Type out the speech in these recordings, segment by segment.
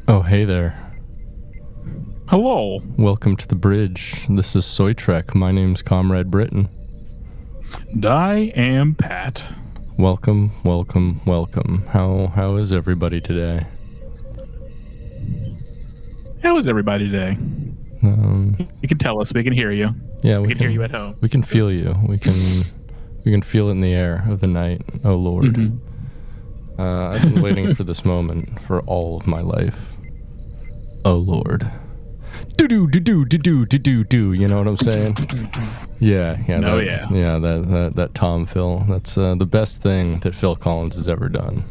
Oh, hey there. Hello. Welcome to the bridge. This is Soy Trek. My name's Comrade Britain. And I am Pat. Welcome, welcome, welcome. How is everybody today? How is everybody today? You can tell us. We can hear you. Yeah, we can hear you at home. We can feel you. We can feel it in the air of the night. Oh Lord. Mm-hmm. I've been waiting for this moment for all of my life. Oh Lord. Do. You know what I'm saying? Yeah. No, yeah. That Tom Phil. That's the best thing that Phil Collins has ever done.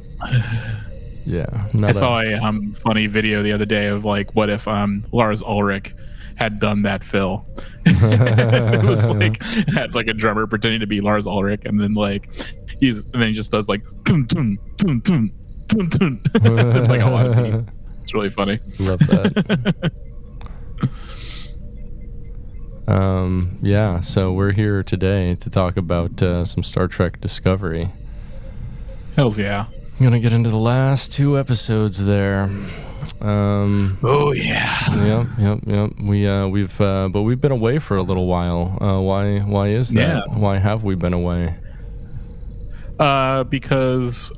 Yeah. I saw a funny video the other day of like, what if Lars Ulrich had done that Phil? It was like had like a drummer pretending to be Lars Ulrich, and then like he just does like dun, dun, dun, dun, dun, dun. Like a lot of people. It's really funny. Love that. Yeah, so we're here today to talk about some Star Trek Discovery. Hells yeah. I'm gonna get into the last two episodes there. Oh yeah. Yep. We've been away for a little while. Why is that? Yeah. Why have we been away? Because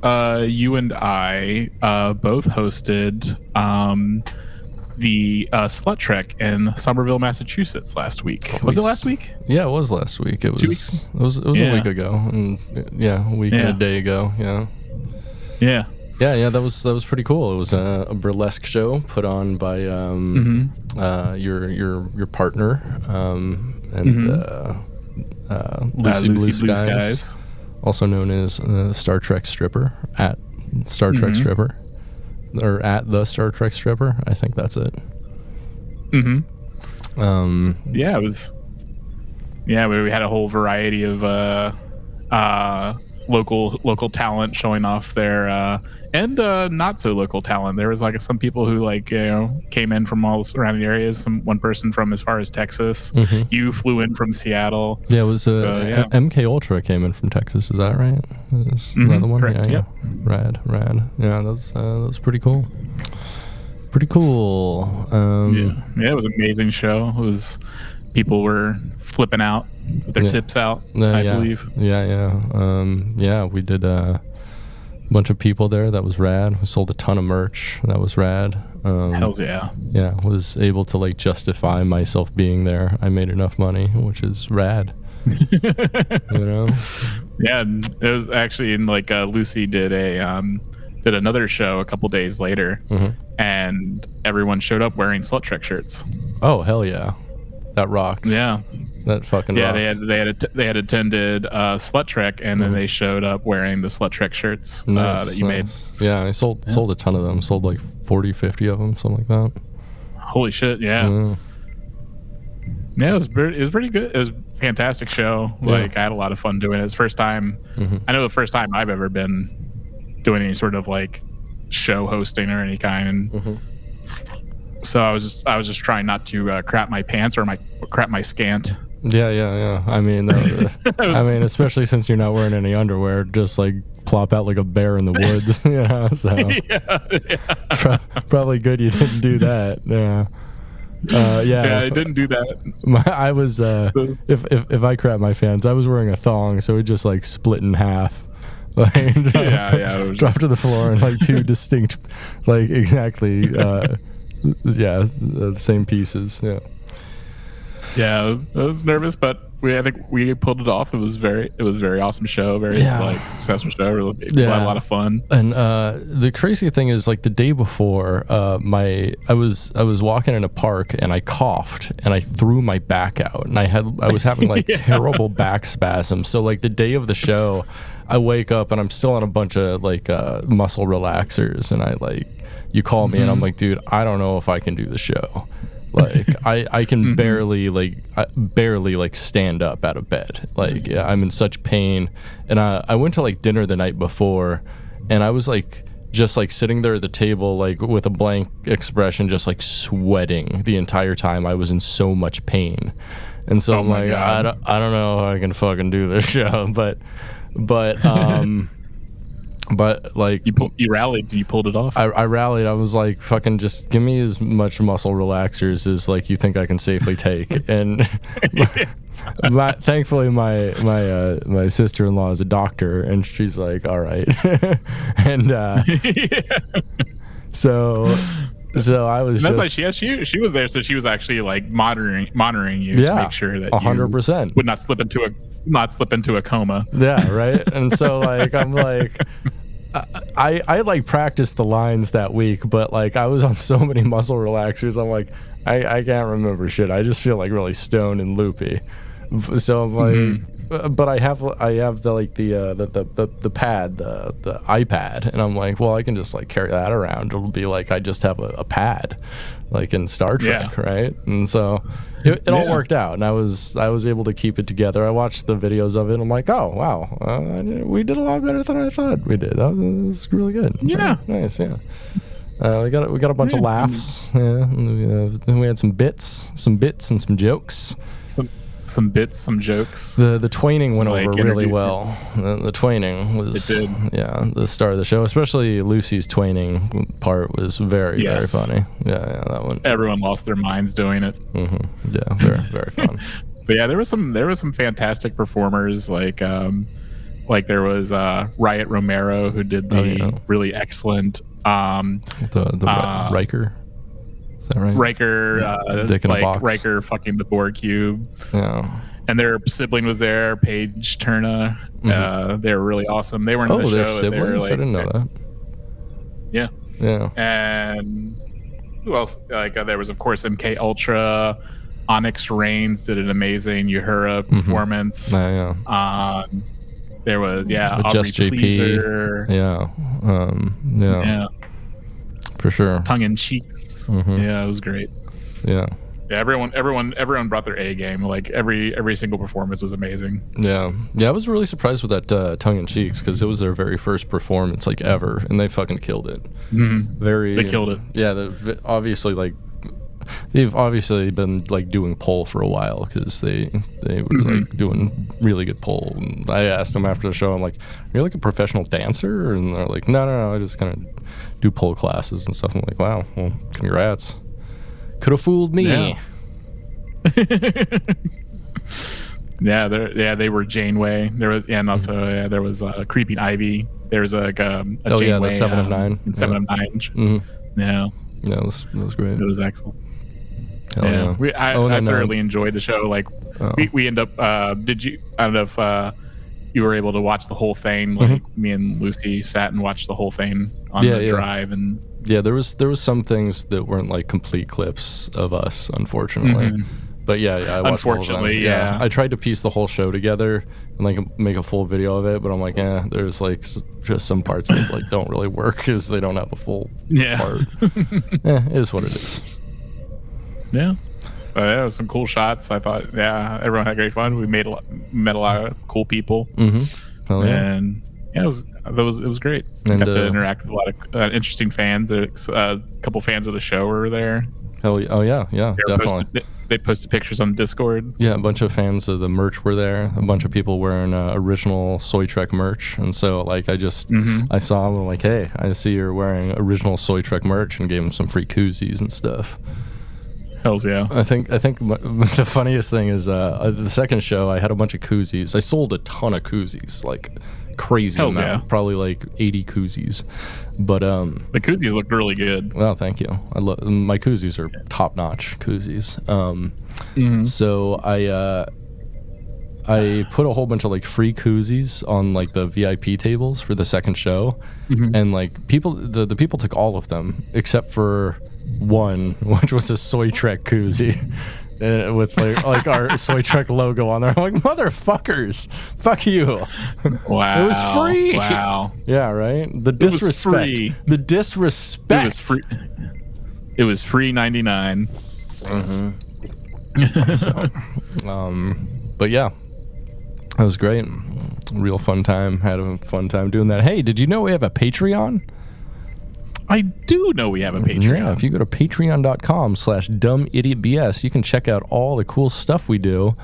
you and I both hosted the Slut Trek in Somerville, Massachusetts last week. Was it last week? Yeah, it was last week. It was 2 weeks? It was a week ago. And a week and a day ago. Yeah. Yeah, that was pretty cool. It was a burlesque show put on by your partner Lucy Blue Skies, also known as Star Trek Stripper, at Star Trek Stripper, or at the Star Trek Stripper. I think that's it. Yeah, it was. Yeah, we had a whole variety of local talent showing off their and not so local talent. There was like some people who came in from all surrounding areas. One person from as far as Texas. You flew in from Seattle. Yeah, it was MK Ultra came in from Texas. Is that right? Is another one? Correct, yeah. Rad. Yeah, that was pretty cool. Yeah, it was an amazing show. It was. People were flipping out with their tips out, I believe. Yeah, we did a bunch of people there. That was rad. We sold a ton of merch. That was rad. Hells yeah. Yeah, was able to justify myself being there. I made enough money, which is rad. You know? Yeah, it was actually in Lucy did another show a couple days later, and everyone showed up wearing Slut Trek shirts. Oh hell yeah. That rocks. Yeah, that fucking rocks. They had attended Slut Trek, and then they showed up wearing the Slut Trek shirts that you made. Yeah, I sold a ton of them. Sold 40, 50 of them, something like that. Holy shit! Yeah, it was pretty good. It was a fantastic show. I had a lot of fun doing it. It's first time. I know the first time I've ever been doing any sort of show hosting or any kind. So I was just trying not to crap my pants or crap my scant Yeah. I mean, especially since you're not wearing any underwear, just like plop out like a bear in the woods, So probably good you didn't do that. Yeah. Yeah, I didn't do that. I was if I crap my fans, I was wearing a thong, so it just like split in half. Like, drop to the floor in like two distinct, like exactly, the same pieces. Yeah, I was nervous, but I think we pulled it off. It was very awesome show, very like successful show. Really, had a lot of fun. And the crazy thing is, like the day before, I was walking in a park and I coughed and I threw my back out, and I was having like terrible back spasms. So like the day of the show, I wake up and I'm still on a bunch of like muscle relaxers, and you call me and I'm like, dude, I don't know if I can do the show. Like I can barely stand up out of bed. Like I'm in such pain. And I went to like dinner the night before, and I was like just like sitting there at the table like with a blank expression, just like sweating the entire time. I was in so much pain. And so I'm like, I don't know how I can fucking do this show, but like you rallied, you pulled it off. I rallied. I was like, fucking just give me as much muscle relaxers as like you think I can safely take. And thankfully my sister-in-law is a doctor, and she's like, all right. And so I was that's like she was there, so she was actually like monitoring you to make sure that 100% you would not slip into a coma. Yeah, right. And so like I'm like I like practiced the lines that week, but like I was on so many muscle relaxers, I'm like I can't remember shit. I just feel like really stoned and loopy. So I'm like but I have the like the pad, the iPad, and I'm like, well, I can just like carry that around. It'll be like I just have a pad, like in Star Trek, right? And so it all worked out, and I was able to keep it together. I watched the videos of it, and I'm like, oh wow, we did a lot better than I thought we did. That was really good. Yeah, nice. Yeah. We got a bunch of laughs. Yeah, and we had some bits and some jokes. Some bits, some jokes. The twaining went over really well. The twaining was, it did. Yeah, the star of the show. Especially Lucy's twaining part was very funny. Yeah, that one. Everyone lost their minds doing it. Mm-hmm. Yeah, very very fun. But yeah, there was some fantastic performers. Like there was Riot Romero, who did the really excellent the Riker. Is that right? Riker, Dick in a box. Riker fucking the Borg cube. Yeah. And their sibling was there, Paige Turner. They were really awesome. They weren't in the show. They're siblings? I didn't know that. Yeah. Yeah. And who else? Like there was, of course, MK Ultra. Onyx Reigns did an amazing Uhura performance. Yeah. There was With Aubrey Just JP. Pleaser. Yeah. For sure. Tongue in cheeks. Yeah, it was great. Yeah. Yeah, everyone brought their A game. Like every single performance was amazing. Yeah. I was really surprised with that tongue in cheeks, because it was their very first performance like ever, and they fucking killed it. They killed it. Yeah, they've obviously been like doing pole for a while, because they were like doing really good pole. And I asked them after the show, I'm like, "Are you like a professional dancer?" And they're like, No, I just kind of do pole classes and stuff. I'm like, wow, well, congrats. Could have fooled me. Yeah. They were Janeway. There was, and also there was Creeping Ivy. There's a Janeway, the 7 of 9. And 7 of 9. Yeah, that was great. It was excellent. Hell yeah. I thoroughly enjoyed the show. Like we end up. I don't know if you were able to watch the whole thing. Like me and Lucy sat and watched the whole thing on the drive, and there was some things that weren't like complete clips of us, unfortunately. But I watched unfortunately, the whole thing. I tried to piece the whole show together and like make a full video of it, but I'm like, there's like just some parts that like don't really work because they don't have a full part. It is what it is. Yeah. It was some cool shots. I thought, everyone had great fun. We met a lot of cool people. And it was great. And got to interact with a lot of interesting fans. A couple fans of the show were there. Hell, oh yeah, definitely. They posted pictures on Discord. Yeah, a bunch of fans of the merch were there. A bunch of people wearing original Soy Trek merch, and so like I saw them. I'm like, hey, I see you're wearing original Soy Trek merch, and gave them some free koozies and stuff. Hells yeah. I think the funniest thing is the second show I had a bunch of koozies. I sold a ton of koozies, like crazy Hells amount, yeah. probably like 80 koozies. But the koozies looked really good. Well, thank you. My koozies are top notch koozies. So I put a whole bunch of like free koozies on like the VIP tables for the second show, and like the people took all of them except for one, which was a Soy Trek koozie. With like our Soy Trek logo on there. I'm like, motherfuckers, fuck you. Wow. It was free. Wow. Yeah, right? The disrespect. The disrespect. It was free. It was free 99. But yeah, that was great. Real fun time. Had a fun time doing that. Hey, did you know we have a Patreon? I do know we have a Patreon. Yeah, if you go to patreon.com/dumbidiotbs, you can check out all the cool stuff we do,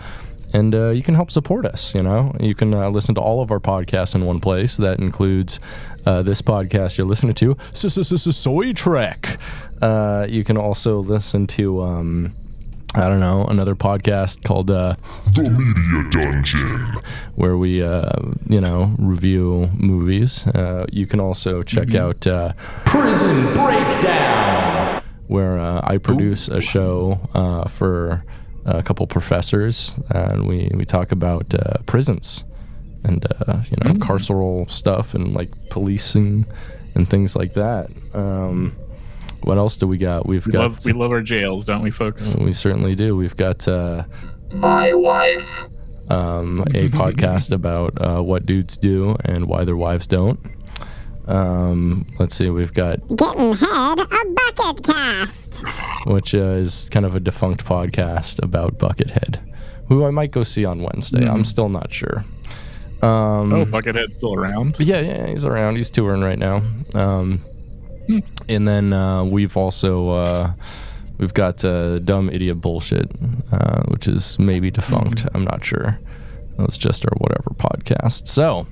and you can help support us. You know, you can listen to all of our podcasts in one place. That includes this podcast you're listening to, Soy Trek. You can also listen to I don't know, another podcast called The Media Dungeon, where we review movies. You can also check out Prison Breakdown, where I produce a show for a couple professors, and we talk about prisons and carceral stuff and like policing and things like that. What else do we got? We love our jails, don't we, folks? We certainly do. We've got My Wife, a podcast about what dudes do and why their wives don't. Let's see. We've got Getting Head, a Bucket Cast, which is kind of a defunct podcast about Buckethead, who I might go see on Wednesday. I'm still not sure. Buckethead's still around? Yeah, he's around. He's touring right now. And then we've also we've got Dumb Idiot Bullshit, which is maybe defunct. I'm not sure. It's just our whatever podcast. So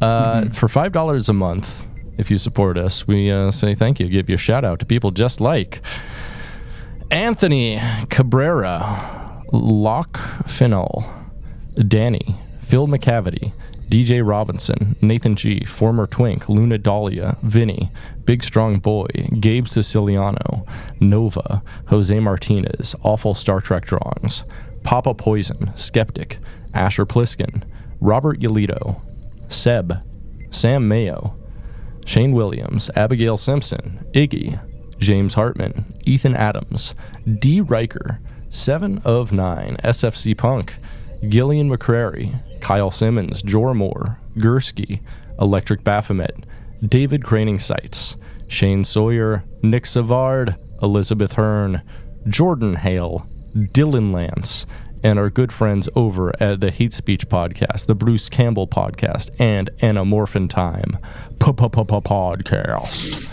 for $5 a month, if you support us, we say thank you. Give you a shout out to people just like Anthony Cabrera, Locke Finnell, Danny, Phil McCavity, DJ Robinson, Nathan G, Former Twink, Luna Dahlia, Vinny, Big Strong Boy, Gabe Siciliano, Nova, Jose Martinez, Awful Star Trek Drawings, Papa Poison, Skeptic, Asher Pliskin, Robert Yolito, Seb, Sam Mayo, Shane Williams, Abigail Simpson, Iggy, James Hartman, Ethan Adams, D. Riker, 7 of 9, SFC Punk, Gillian McCrary, Kyle Simmons, Jor Moore, Gursky, Electric Baphomet, David Craning Sights, Shane Sawyer, Nick Savard, Elizabeth Hearn, Jordan Hale, Dylan Lance, and our good friends over at the Hate Speech Podcast, the Bruce Campbell Podcast, and Anamorphin Time Podcast.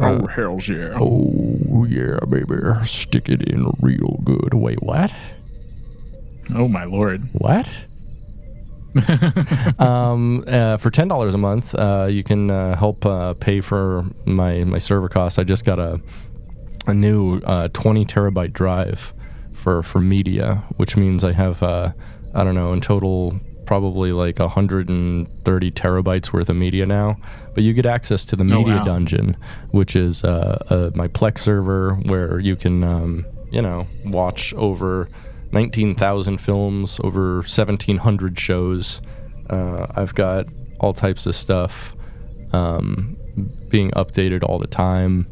Oh, hells yeah. Oh, yeah, baby. Stick it in real good. Wait, what? Oh, my Lord. What? For $10 a month, you can help pay for my server costs. I just got a new 20 terabyte drive for media, which means I have I don't know, in total probably like 130 terabytes worth of media now. But you get access to the Media Dungeon, which is my Plex server where you can watch over 19,000 films, over 1,700 shows. I've got all types of stuff being updated all the time.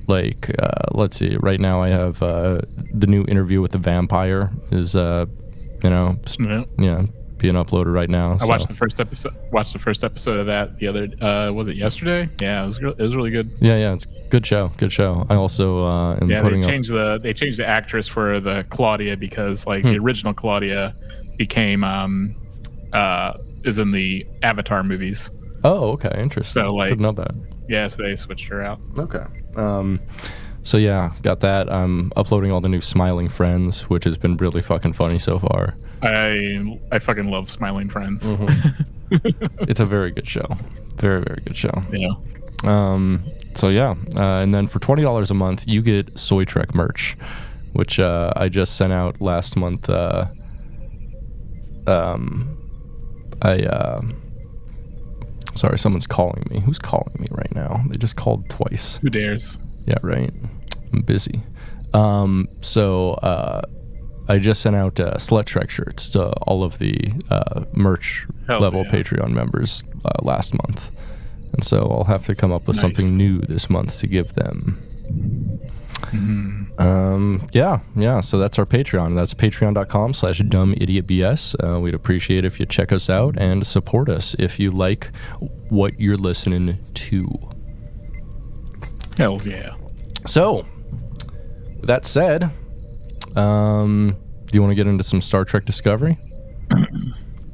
Let's see. Right now, I have the new Interview with the Vampire is being uploaded right now. I watched the first episode. Of that the other. Was it yesterday? Yeah, it was really good. Yeah, it's a good show. I also am putting they changed the actress for the Claudia because the original Claudia became is in the Avatar movies. Oh, okay, interesting. So didn't know that. Yeah, so they switched her out. Okay. So yeah, got that. I'm uploading all the new Smiling Friends, which has been really fucking funny so far. I fucking love Smiling Friends. It's a very good show. Very, very good show. Yeah. So yeah, and then for $20 a month, you get Soy Trek merch, which I just sent out last month. Sorry, someone's calling me. Who's calling me right now? They just called twice. Who dares? Yeah, right. I'm busy. So I just sent out Slut Trek shirts to all of the merch level Patreon members last month. And so I'll have to come up with something new this month to give them. Yeah. So that's our Patreon. That's patreon.com/dumbidiotbs. We'd appreciate if you check us out and support us if you like what you're listening to. Hells yeah. So, with that said, do you want to get into some Star Trek Discovery?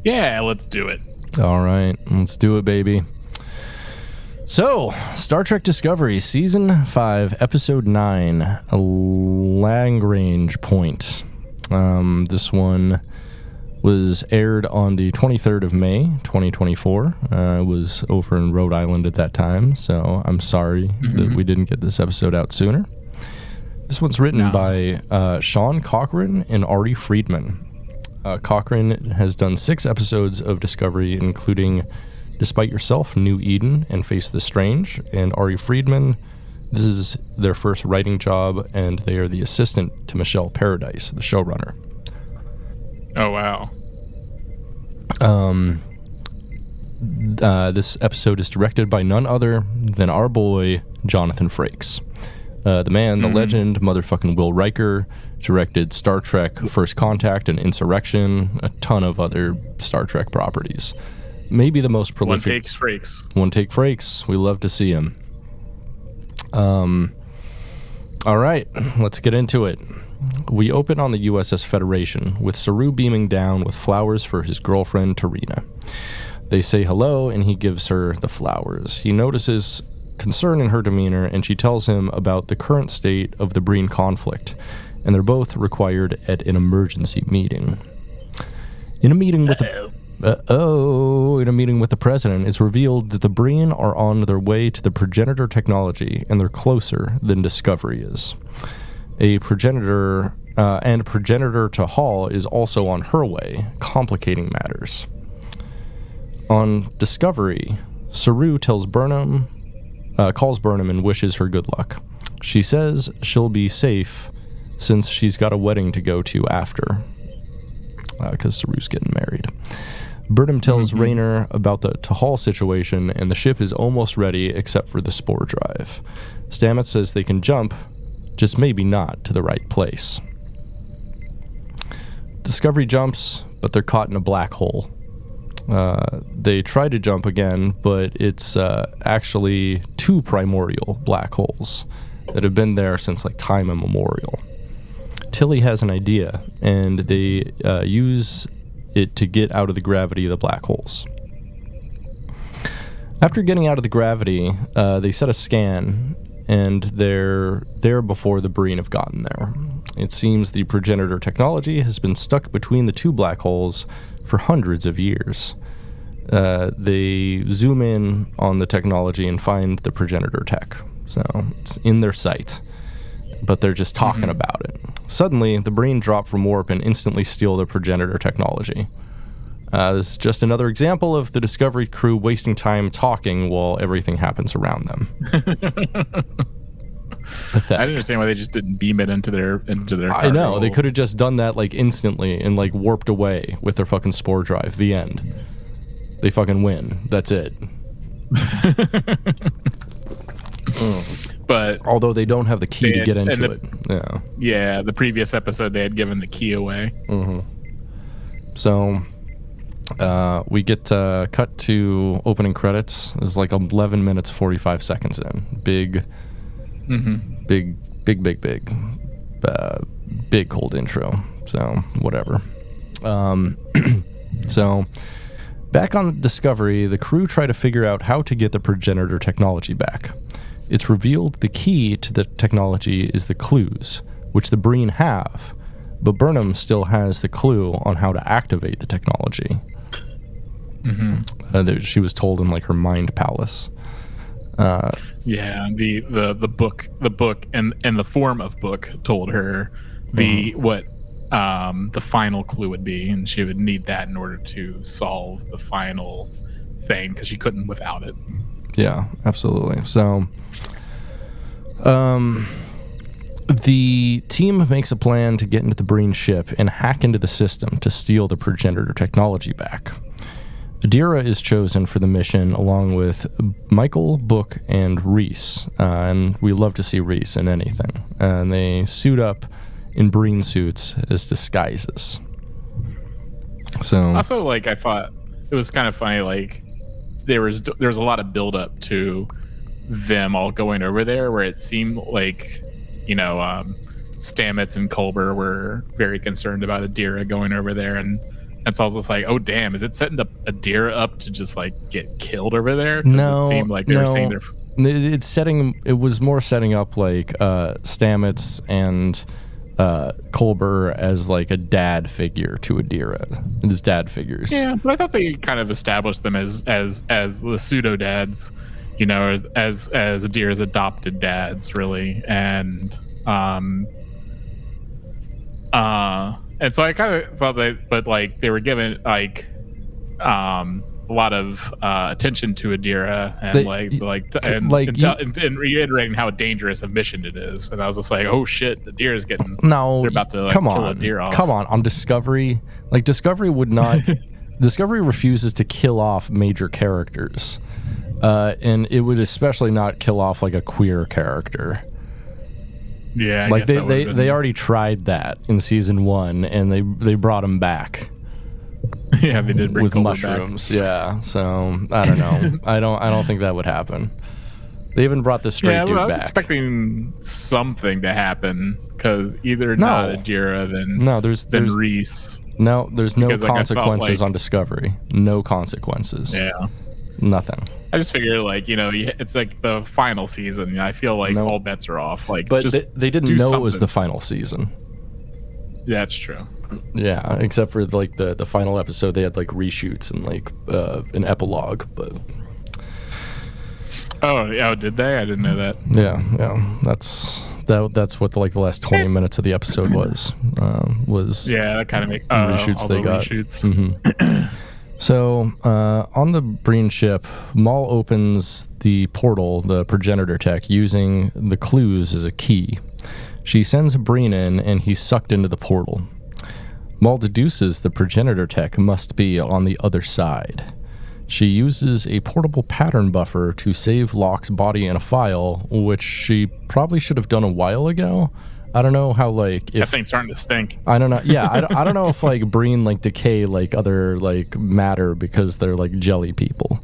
Yeah, let's do it. All right, let's do it, baby. So, Star Trek Discovery, Season 5, Episode 9, Lagrange Point. This one was aired on the 23rd of May, 2024. I was over in Rhode Island at that time, so I'm sorry that we didn't get this episode out sooner. This one's written by Sean Cochran and Ari Friedman. Cochran has done 6 episodes of Discovery, including Despite Yourself, New Eden, and Face the Strange. And Ari Friedman, this is their first writing job, and they are the assistant to Michelle Paradise, the showrunner. Oh, wow. This episode is directed by none other than our boy, Jonathan Frakes. The man, the legend, motherfucking Will Riker, directed Star Trek First Contact and Insurrection, a ton of other Star Trek properties. Maybe the most prolific. One Take Frakes. We love to see him. All right, let's get into it. We open on the USS Federation, with Saru beaming down with flowers for his girlfriend, Tarina. They say hello, and he gives her the flowers. He notices concern in her demeanor, and she tells him about the current state of the Breen conflict, and they're both required at an emergency meeting. In a meeting with the president, it's revealed that the Breen are on their way to the progenitor technology, and they're closer than Discovery is. A progenitor to Hall is also on her way, complicating matters. On Discovery, Saru calls Burnham and wishes her good luck. She says she'll be safe since she's got a wedding to go to after, because Saru's getting married. Burnham tells Raynor about the Tahal situation, and the ship is almost ready except for the spore drive. Stamets says they can jump, just maybe not to the right place. Discovery jumps, but they're caught in a black hole. They try to jump again, but it's actually 2 primordial black holes that have been there since like time immemorial. Tilly has an idea, and they use it to get out of the gravity of the black holes. After getting out of the gravity, they set a scan, and they're there before the Breen have gotten there. It seems the progenitor technology has been stuck between the 2 black holes for hundreds of years. They zoom in on the technology and find the progenitor tech. So it's in their sight, but they're just talking about it. Suddenly, the Breen drop from warp and instantly steal the progenitor technology. This is just another example of the Discovery crew wasting time talking while everything happens around them. Pathetic. I didn't understand why they just didn't beam it into their I know, they could have just done that like instantly and like warped away with their fucking spore drive. The end. They fucking win. That's it. But although they don't have the key to get into it. Yeah, the previous episode they had given the key away. So we get cut to opening credits. It's like 11 minutes 45 seconds in. Big cold intro. So whatever. So back on Discovery, the crew try to figure out how to get the progenitor technology back. It's revealed the key to the technology is the clues, which the Breen have, but Burnham still has the clue on how to activate the technology. That she was told in like her mind palace. The book and the form of book told her what the final clue would be, and she would need that in order to solve the final thing because she couldn't without it. Yeah, absolutely. So, the team makes a plan to get into the Breen ship and hack into the system to steal the progenitor technology back. Adira is chosen for the mission along with Michael, Book, and Reese. And we love to see Reese in anything. And they suit up in Breen suits as disguises. So also, like, I thought it was kind of funny, like there was a lot of build up to them all going over there where it seemed like, Stamets and Culber were very concerned about Adira going over there, and so I was just like, oh damn, is it setting up Adira up to just like get killed over there? No, it seemed like they were saying it was more setting up like Stamets and Culber as like a dad figure to Adira. His dad figures. Yeah, but I thought they kind of established them as the pseudo dads, as Adira's adopted dads, really, and so I kind of thought that, but like they were given like a lot of attention to Adira and and reiterating how dangerous a mission it is, and I was just like, oh shit, Adira's getting they're about to kill Adira off. Come on Discovery, like Discovery would not. Discovery refuses to kill off major characters, and it would especially not kill off like a queer character. Yeah, like they already tried that in season 1, and they brought him back. Yeah, they did bring with Culber mushrooms. back. Yeah, so I don't know. I don't think that would happen. They even brought the straight dude back. I was expecting something to happen because either not Adira, then Reese. No, there's no consequences on Discovery. No consequences. Yeah. Nothing. I just figure, like, it's like the final season. I feel like all bets are off. Like, but they didn't know it was the final season. Yeah, that's true. Yeah, except for like the final episode, they had like reshoots and like an epilogue. But did they? I didn't know that. Yeah. That's what the last 20 minutes of the episode was. That kind of make reshoots they got. Reshoots. Mm-hmm. So, on the Breen ship, Maul opens the portal, the progenitor tech, using the clues as a key. She sends Breen in, and he's sucked into the portal. Maul deduces the progenitor tech must be on the other side. She uses a portable pattern buffer to save Locke's body in a file, which she probably should have done a while ago. I don't know how, like, if that thing's starting to stink. I don't know. Yeah, I don't know if like Breen like decay like other like matter because they're like jelly people.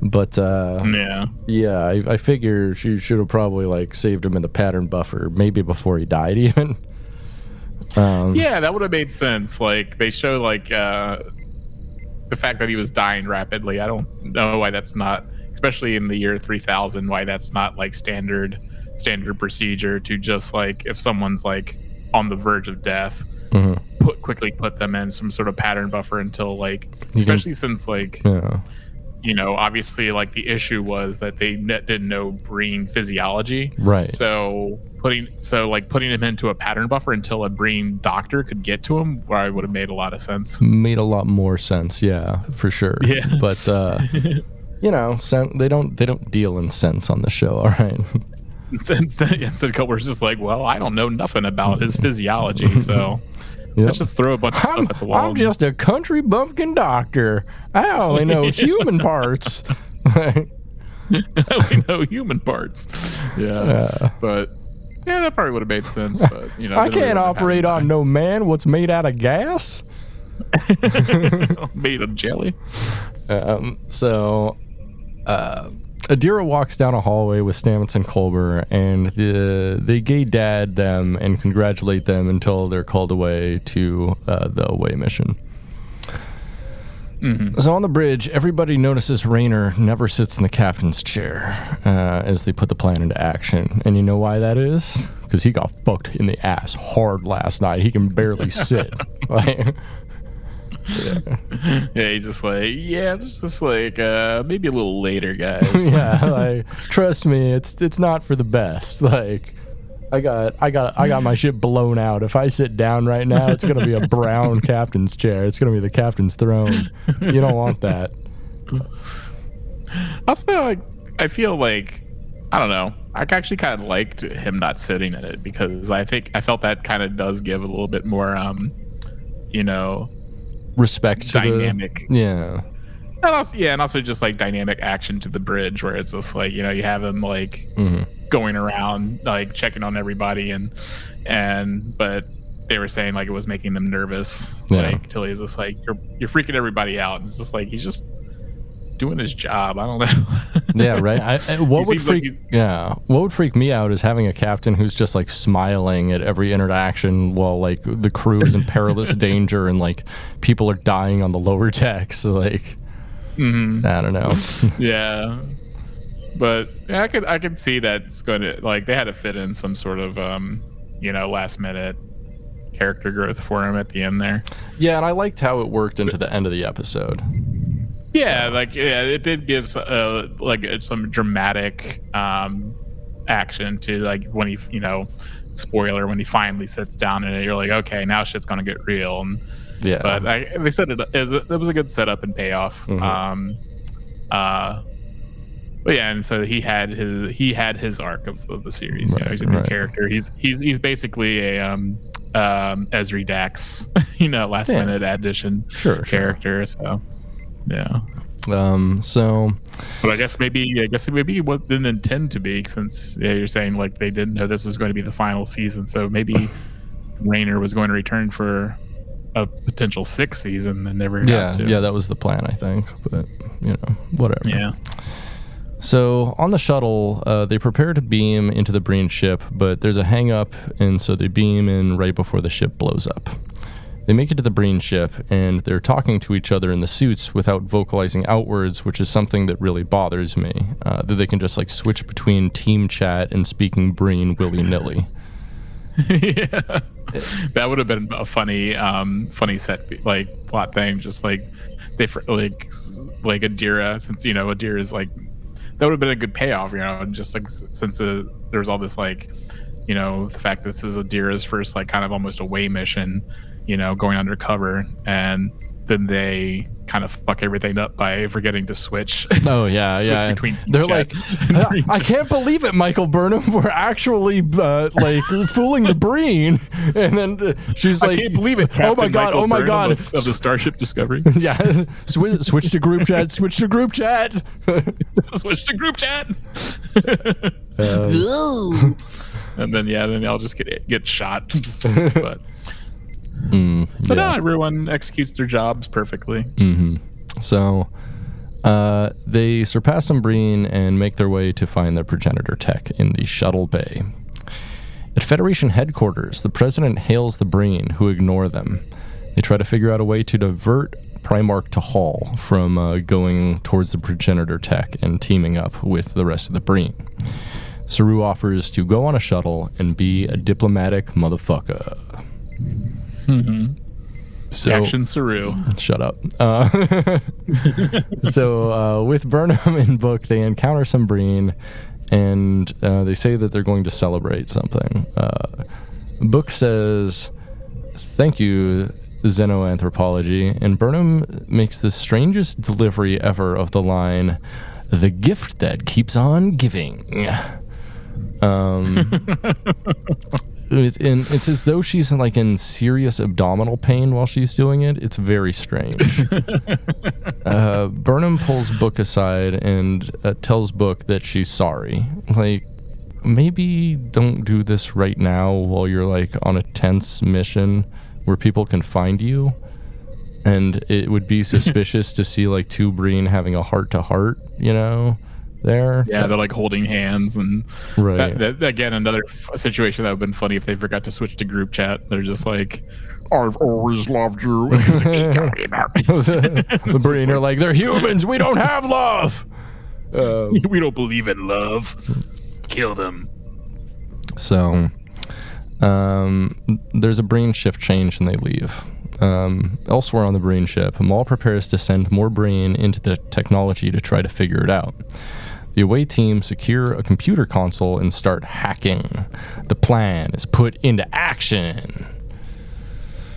But I figure she should have probably like saved him in the pattern buffer, maybe before he died even. That would have made sense. Like they show like the fact that he was dying rapidly. I don't know why that's not, especially in the year 3000, why that's not like standard procedure to just like if someone's like on the verge of death, quickly put them in some sort of pattern buffer until like, especially since like obviously like the issue was that they didn't know Breen physiology, right? So putting him into a pattern buffer until a Breen doctor could get to him, where I would have made a lot of sense. Made a lot more sense, yeah, for sure. Yeah, but they don't deal in sense on the show, all right. Instead, Culber's just like, well, I don't know nothing about his physiology, so let's just throw a bunch of stuff at the wall. I'm just a country bumpkin doctor. I only know human parts. I only know human parts. But that probably would have made sense. But I can't operate on no man what's made out of gas. Made of jelly. Adira walks down a hallway with Stamets and Culber, and they gay dad them and congratulate them until they're called away to the away mission. So on the bridge, everybody notices Rayner never sits in the captain's chair as they put the plan into action. And you know why that is? Because he got fucked in the ass hard last night. He can barely sit. Like, yeah, he's just like, just like maybe a little later, guys. yeah, like trust me, it's not for the best. Like, I got my shit blown out. If I sit down right now, it's gonna be a brown captain's chair. It's gonna be the captain's throne. You don't want that. Also, I feel like, I don't know. I actually kind of liked him not sitting in it because I felt that kind of does give a little bit more, Respect to dynamic. Yeah. And also just like dynamic action to the bridge where it's just like, you have him like going around like checking on everybody but they were saying like it was making them nervous. Like till he's just like, you're freaking everybody out. And it's just like he's just doing his job. I don't know. Yeah, right. What would freak me out is having a captain who's just like smiling at every interaction while like the crew is in perilous danger and like people are dying on the lower decks. Like, I don't know. Yeah, but I could see that it's going to like they had to fit in some sort of last minute character growth for him at the end there. Yeah, and I liked how it worked into the end of the episode. Yeah, it did give some dramatic action to like when he, spoiler, when he finally sits down and you're like, okay, now shit's gonna get real. And, yeah, but they said it was a good setup and payoff. But yeah, and so he had his arc of the series. Right, he's a new character. He's basically a Ezri Dax, last minute addition character. So. Yeah. But I guess maybe it didn't intend to be, since you're saying like they didn't know this was going to be the final season. So maybe Rayner was going to return for a potential 6th season and never got to. Yeah, that was the plan, I think. But whatever. Yeah. So on the shuttle, they prepare to beam into the Breen ship, but there's a hang up, and so they beam in right before the ship blows up. They make it to the Breen ship, and they're talking to each other in the suits without vocalizing outwards, which is something that really bothers me, that they can just like switch between team chat and speaking Breen willy-nilly. Yeah. That would have been a funny set, like plot thing, just like they like Adira, since Adira is like, that would have been a good payoff, just like since there's all this like, the fact that this is Adira's first like kind of almost away mission, going undercover, and then they kind of fuck everything up by forgetting to switch. Oh yeah. They're like, I can't believe it, Michael Burnham. We're actually like fooling the Breen. And then she's like, I can't believe it. Oh my god! Michael Oh my Burnham god! Of the Starship Discovery. Yeah. Switch to group chat. Switch to group chat. Switch to group chat. And then I'll just get shot. But. But everyone executes their jobs perfectly. So they surpass some Breen and make their way to find their progenitor tech in the shuttle bay. At Federation headquarters, the president hails the Breen, who ignore them. They try to figure out a way to divert Primarch Tahal from going towards the progenitor tech and teaming up with the rest of the Breen. Saru offers to go on a shuttle and be a diplomatic motherfucker. So, Action Saru. Shut up. So with Burnham and Book, they encounter some Breen, and they say that they're going to celebrate something. Book says, "Thank you, Xenoanthropology," and Burnham makes the strangest delivery ever of the line, "The gift that keeps on giving." It's as though she's in serious abdominal pain while she's doing it. It's very strange. Burnham pulls Book aside and tells Book that she's sorry. Like, maybe don't do this right now while you're on a tense mission where people can find you. And it would be suspicious to see two Breen having a heart-to-heart, there. Yeah, they're holding hands, and right. That again, another situation that would have been funny if they forgot to switch to group chat. They're just I've always loved you. The Breen are like, they're humans. We don't have love. We don't believe in love. Kill them. So, there's a Breen shift change and they leave. Elsewhere on the Breen ship, Maul prepares to send more Breen into the technology to try to figure it out. The away team secure a computer console and start hacking. The plan is put into action.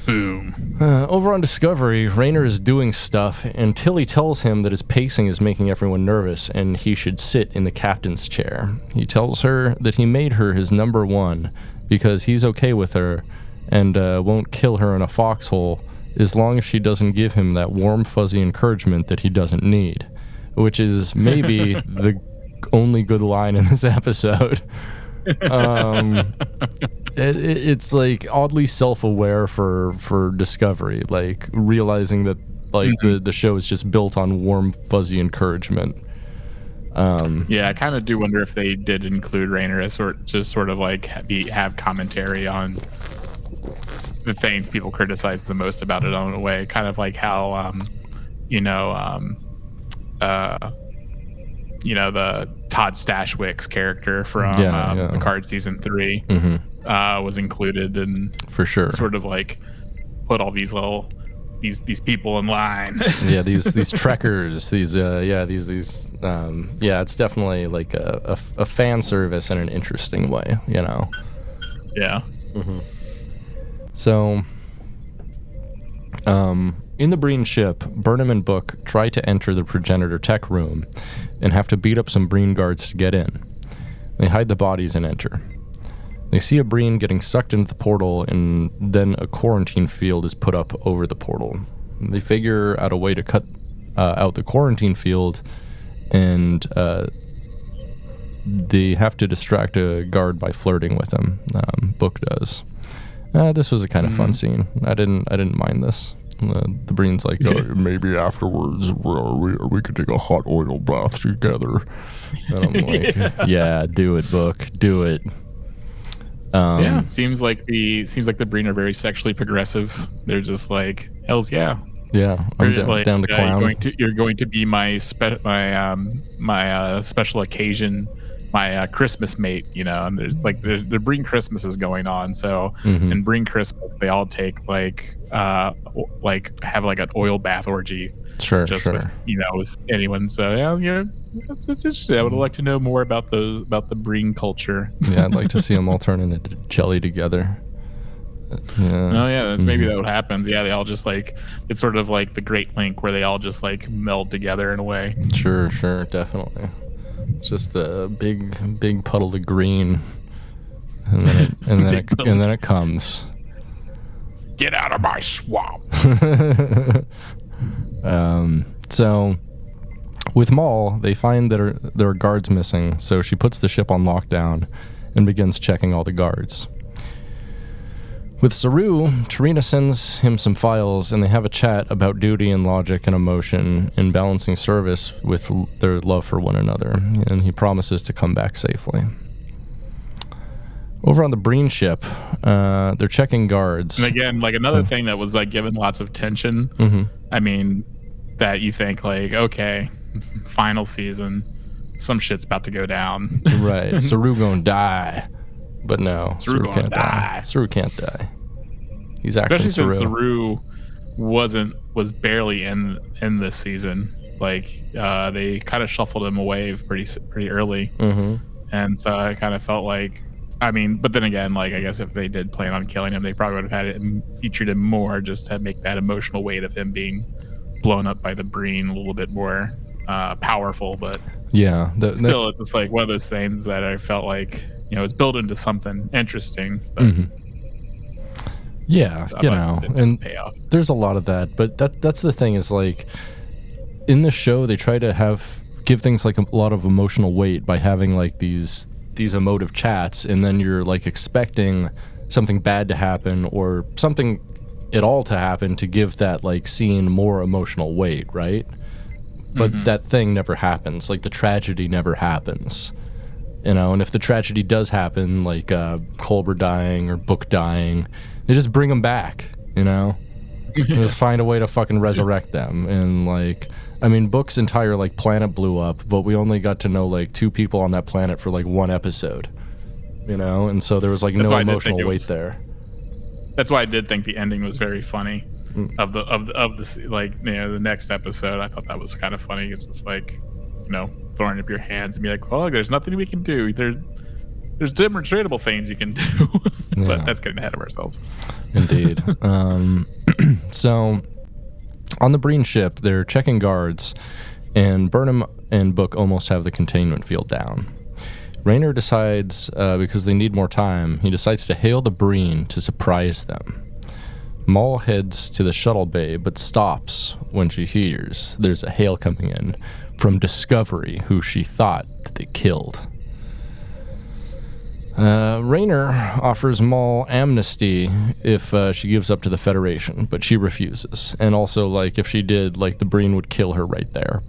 Boom. Over on Discovery, Raynor is doing stuff and Tilly tells him that his pacing is making everyone nervous and he should sit in the captain's chair. He tells her that he made her his number one because he's okay with her and won't kill her in a foxhole as long as she doesn't give him that warm, fuzzy encouragement that he doesn't need, which is maybe the only good line in this episode. It's like oddly self-aware for Discovery, like realizing that like the show is just built on warm, fuzzy encouragement. Yeah, I kind of do wonder if they did include Raynor as sort of like have commentary on the things people criticize the most about it in a way, kind of like how the Todd Stashwick's character from Picard season 3 was included and for sure sort of like put all these little these people in line. these trekkers, it's definitely like a fan service in an interesting way, Yeah. So in the Breen ship, Burnham and Book try to enter the progenitor tech room and have to beat up some Breen guards to get in. They hide the bodies and enter. They see a Breen getting sucked into the portal, and then a quarantine field is put up over the portal. They figure out a way to cut out the quarantine field, and they have to distract a guard by flirting with him. Book does. This was a kind of fun scene. I didn't mind this. The Breen's like, maybe afterwards we could take a hot oil bath together. And I'm like, yeah, do it, Book, do it. Seems like the Breen are very sexually progressive. They're just like, hells yeah. Yeah, I'm down to clown. You're going to be my special occasion, my Christmas mate, and there's like the Breen Christmas is going on. So in Breen Christmas, they all take have like an oil bath orgy. Sure. With anyone. So it's interesting. I would like to know more about the Breen culture. Yeah, I'd like to see them all turn into jelly together. Yeah. Oh yeah, that's maybe that what happens. Yeah, they all just like, it's sort of like the Great Link where they all just like meld together in a way. Sure, definitely. It's just a big puddle of green, and then it comes. Get out of my swamp. So with Maul, they find that there are guards missing, so she puts the ship on lockdown and begins checking all the guards. With Saru, Tarina sends him some files, and they have a chat about duty and logic and emotion and balancing service with their love for one another, and he promises to come back safely. Over on the Breen ship, they're checking guards. And again, like another thing that was like given lots of tension. I mean, that you think like, okay, final season, some shit's about to go down. Right, Saru gonna die. But no, Saru can't die. Saru can't die. He's actually Saru. Especially since Saru was barely in this season. Like they kind of shuffled him away pretty early, and so I kind of felt like, I mean, but then again, like I guess if they did plan on killing him, they probably would have had it featured him more just to make that emotional weight of him being blown up by the Breen a little bit more powerful. But yeah, still, it's just like one of those things that I felt like, it's built into something interesting. But yeah, and there's a lot of that. But that's the thing is like in the show they try to give things like a lot of emotional weight by having like these emotive chats, and then you're like expecting something bad to happen or something at all to happen to give that like scene more emotional weight, right? But that thing never happens. Like the tragedy never happens. And if the tragedy does happen, like Culber dying or Book dying, they just bring them back. you know? Just find a way to fucking resurrect them. And like, I mean, Book's entire like planet blew up, but we only got to know like 2 people on that planet for like 1 episode, you know? And so there was like no emotional weight there. That's why I did think the ending was very funny. Of the like, you know, the next episode, I thought that was kind of funny. It's just like, you know, throwing up your hands and be like, well, there's nothing we can do. There's demonstrable things you can do. But that's getting ahead of ourselves. Indeed. So on the Breen ship, they're checking guards, and Burnham and Book almost have the containment field down. Raynor decides, because they need more time, he decides to hail the Breen to surprise them. Maul heads to the shuttle bay, but stops when she hears there's a hail coming in from Discovery, who she thought that they killed. Raynor offers Maul amnesty if she gives up to the Federation, but she refuses. And also, like, if she did, like, the Breen would kill her right there.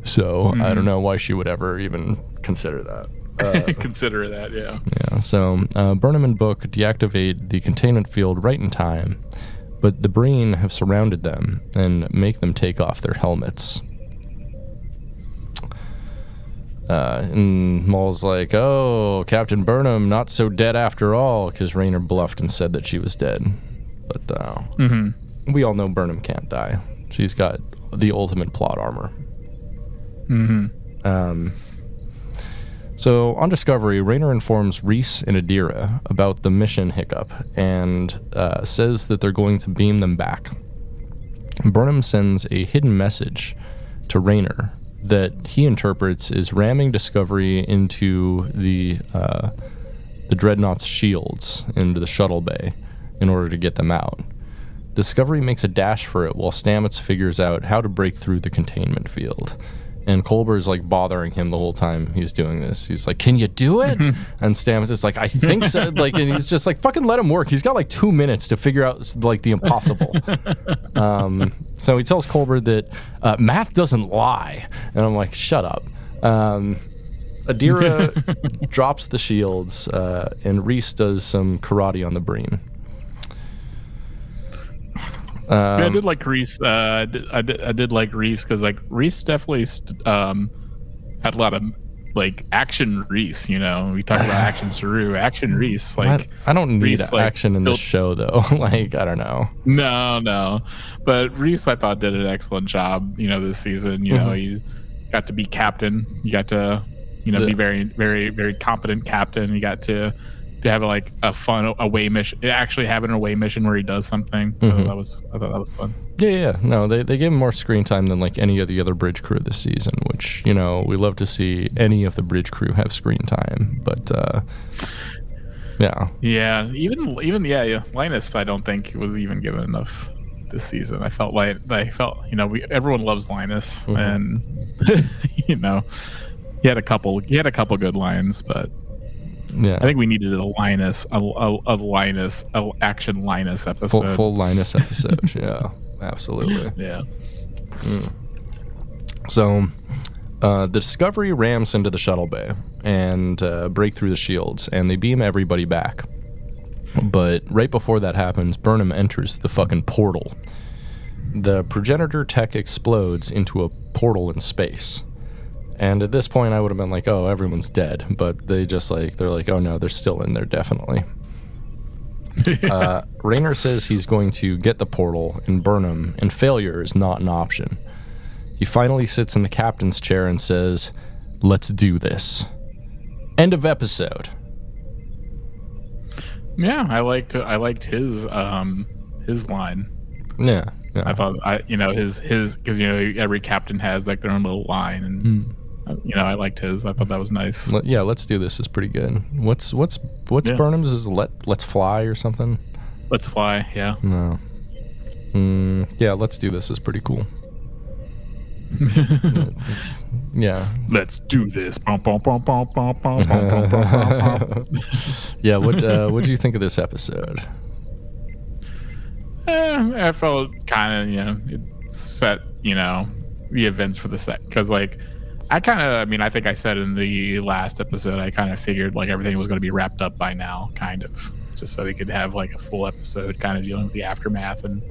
So I don't know why she would ever even consider that. Consider that, yeah. Yeah, so Burnham and Book deactivate the containment field right in time, but the Breen have surrounded them and make them take off their helmets. And Maul's like, oh, Captain Burnham, not so dead after all, because Raynor bluffed and said that she was dead. But we all know Burnham can't die. She's got the ultimate plot armor. So on Discovery, Raynor informs Reese and Adira about the mission hiccup and says that they're going to beam them back. Burnham sends a hidden message to Raynor that he interprets as ramming Discovery into the Dreadnought's shields into the shuttle bay in order to get them out. Discovery makes a dash for it while Stamets figures out how to break through the containment field. And Culber's like bothering him the whole time he's doing this. He's like, "Can you do it?" And Stamets is like, "I think so." Like, and he's just like, "Fucking let him work." He's got like 2 minutes to figure out like the impossible. So he tells Culber that math doesn't lie, and I'm like, "Shut up." Adira drops the shields, and Reese does some karate on the Breen. Yeah, I did like Reese. I did like Reese because like Reese definitely had a lot of like action Reese. You know, we talk about action Saru, action Reese. Like I don't need Reese, action in this show though. Like I don't know. No, but Reese I thought did an excellent job. You know, this season. You know, you got to be captain. You got to be very, very, very competent captain. You got to have like a fun away mission, actually having an away mission where he does something. I thought that was fun. Yeah. No, they gave him more screen time than like any of the other bridge crew this season, which, you know, we love to see any of the bridge crew have screen time. But yeah. Even Linus I don't think was even given enough this season. I felt everyone loves Linus, and you know, he had a couple good lines, but yeah, I think we needed a action Linus episode. Full Linus episode. Yeah, absolutely. Yeah. So, the Discovery rams into the shuttle bay and break through the shields, and they beam everybody back. But right before that happens, Burnham enters the fucking portal. The progenitor tech explodes into a portal in space. And at this point, I would have been like, oh, everyone's dead. But they're like, oh, no, they're still in there, definitely. Raynor says he's going to get the portal and burn him, and failure is not an option. He finally sits in the captain's chair and says, let's do this. End of episode. Yeah, I liked his line. Yeah. I thought his because every captain has like their own little line, and I liked his. I thought that was nice. Yeah, let's do this is pretty good. What's Burnham's is let's fly or something? Let's fly. Yeah. No. Yeah, let's do this is pretty cool. Yeah. Let's do this. Yeah. What do you think of this episode? I felt kind of, it set, the events for the set. Because, I think I said in the last episode, I kind of figured, everything was going to be wrapped up by now, kind of. just so we could have like a full episode kind of dealing with the aftermath. And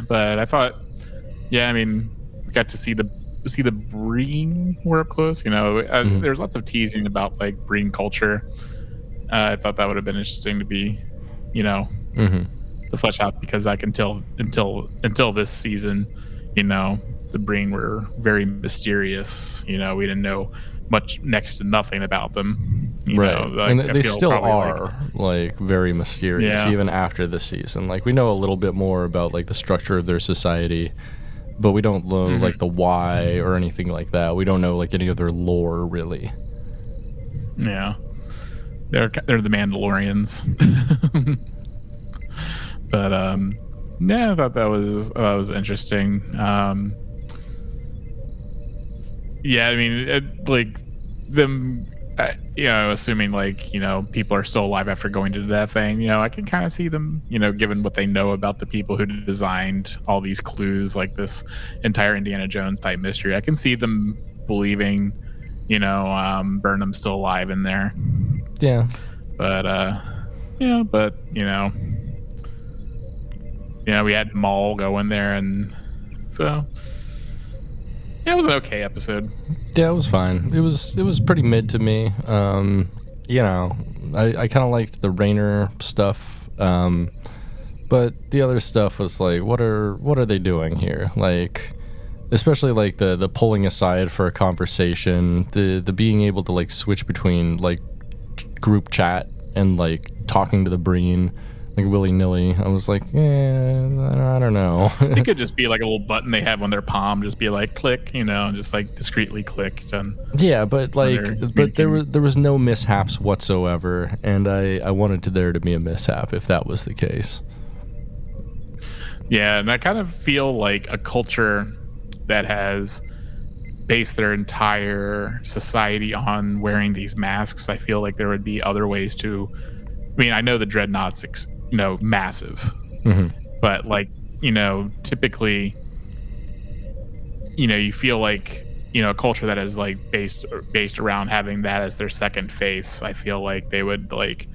but I thought, yeah, I mean, we got to see the Breen more up close. There's lots of teasing about like Breen culture. I thought that would have been interesting to be, to flesh out, because like until this season, the Breen were very mysterious. We didn't know much, next to nothing about them. And they still are like very mysterious even after this season. Like we know a little bit more about like the structure of their society, but we don't know like the why or anything like that. We don't know like any of their lore really. Yeah, they're the Mandalorians. But yeah, I thought that was interesting. Yeah, I mean, like them, assuming like people are still alive after going to that thing. I can kind of see them, given what they know about the people who designed all these clues, like this entire Indiana Jones type mystery. I can see them believing, Burnham's still alive in there. Yeah. But we had Maul go in there, and so. Yeah, it was an okay episode. Yeah, it was fine. It was pretty mid to me. I kind of liked the Rainer stuff, but the other stuff was like, what are they doing here? Like, especially like the pulling aside for a conversation, the being able to like switch between like group chat and like talking to the Breen. Like willy-nilly. I was like, I don't know. It could just be like a little button they have on their palm, just be like click, just like discreetly clicked. Yeah, but there was no mishaps whatsoever, and I wanted there to be a mishap if that was the case. Yeah, and I kind of feel like a culture that has based their entire society on wearing these masks. I feel like there would be other ways to. I mean, I know the Dreadnought's massive, but like typically you feel like a culture that is like based around having that as their second face. I feel like they would like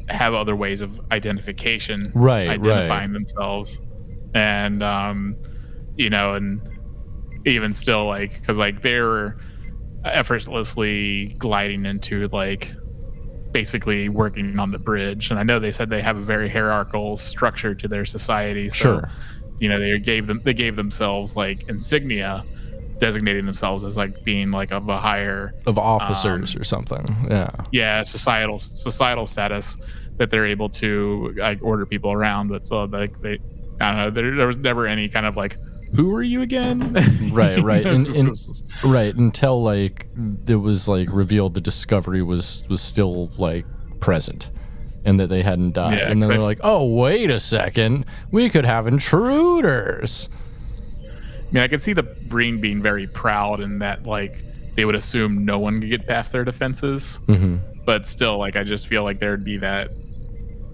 have other ways of identification, identifying themselves, and and even still like, because like they're effortlessly gliding into like basically working on the bridge. And I know they said they have a very hierarchical structure to their society. So, they gave themselves like insignia, designating themselves as like being like of a higher officers or something. Yeah, societal status, that they're able to like order people around. But so like I don't know. There was never any kind of like, who are you again? Right. Right. Until like it was like revealed the Discovery was still like present, and that they hadn't died. Yeah, and then they're like, oh, wait a second, we could have intruders. I mean, I could see the Breen being very proud, and that like they would assume no one could get past their defenses. But still, like I just feel like there'd be that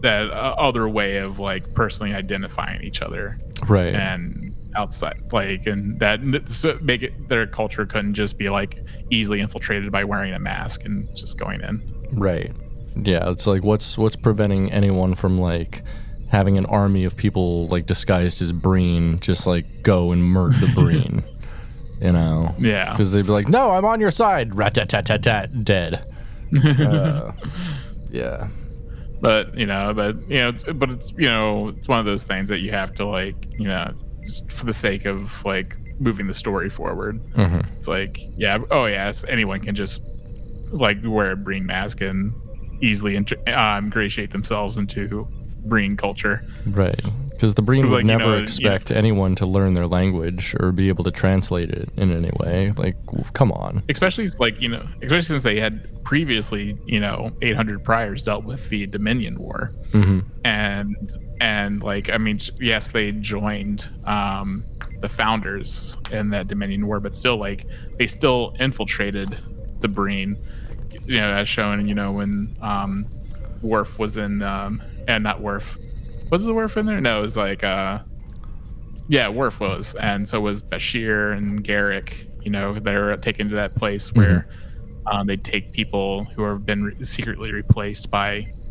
other way of like personally identifying each other. Right. And outside, like, and that so make it their culture couldn't just be like easily infiltrated by wearing a mask and just going in. Right. Yeah, it's like what's preventing anyone from like having an army of people like disguised as Breen just like go and murk the Breen. Yeah, because they'd be like, no, I'm on your side, rat-tat-tat-tat-tat, dead. Yeah. But it's one of those things that you have to like, just for the sake of like moving the story forward. It's like, yes, anyone can just like wear a Breen mask and easily ingratiate themselves into Breen culture. Right. Because the Breen would never expect anyone to learn their language or be able to translate it in any way. Like, come on. Especially since they had previously, 800 priors dealt with the Dominion War. And like, I mean, yes, they joined the Founders in that Dominion War, but still, like, they still infiltrated the Breen, as shown, when Worf was in, and not Worf. Was the Worf in there? No, it was like, Worf was, and so was Bashir and Garrick. They're taken to that place where they take people who have been secretly replaced by